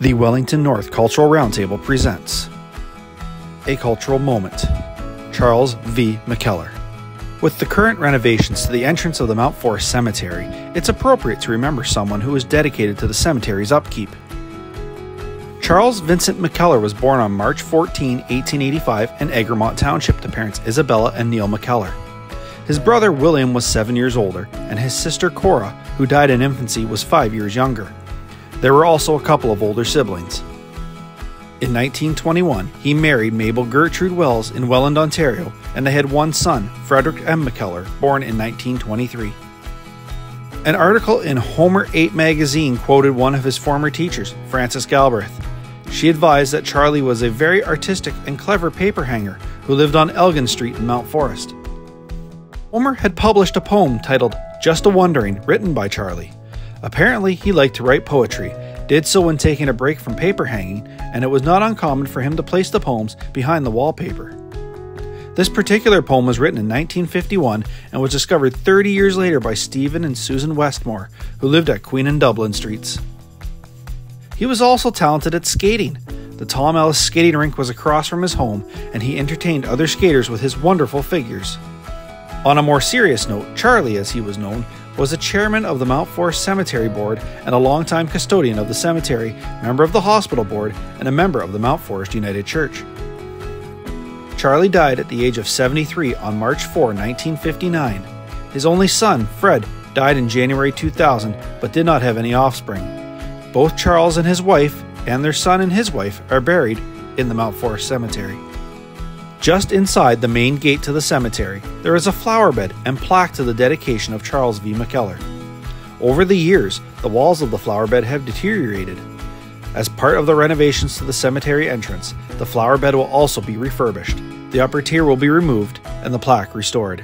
The Wellington North Cultural Roundtable presents A Cultural Moment, Charles V. Mckellar. With the current renovations to the entrance of the Mount Forest Cemetery, it's appropriate to remember someone who was dedicated to the cemetery's upkeep. Charles Vincent Mckellar was born on March 14, 1885 in Egremont Township to parents Isabella and Neil Mckellar. His brother William was 7 years older, and his sister Cora, who died in infancy, was 5 years younger. There were also a couple of older siblings. In 1921, he married Mabel Gertrude Wells in Welland, Ontario, and they had one son, Frederick M. Mckellar, born in 1923. An article in Homer 8 magazine quoted one of his former teachers, Frances Galbraith. She advised that Charlie was a very artistic and clever paper hanger who lived on Elgin Street in Mount Forest. Homer had published a poem titled Just a Wondering, written by Charlie. Apparently, he liked to write poetry, did so when taking a break from paper hanging, and it was not uncommon for him to place the poems behind the wallpaper. This particular poem was written in 1951 and was discovered 30 years later by Stephen and Susan Westmore, who lived at Queen and Dublin Streets. He was also talented at skating. The Tom Ellis skating rink was across from his home, and he entertained other skaters with his wonderful figures. On a more serious note, Charlie, as he was known, was the chairman of the Mount Forest Cemetery Board and a longtime custodian of the cemetery, member of the hospital board, and a member of the Mount Forest United Church. Charlie died at the age of 73 on March 4, 1959. His only son, Fred, died in January 2000 but did not have any offspring. Both Charles and his wife, and their son and his wife, are buried in the Mount Forest Cemetery. Just inside the main gate to the cemetery, there is a flower bed and plaque to the dedication of Charles V. Mckellar. Over the years, the walls of the flower bed have deteriorated. As part of the renovations to the cemetery entrance, the flower bed will also be refurbished. The upper tier will be removed and the plaque restored.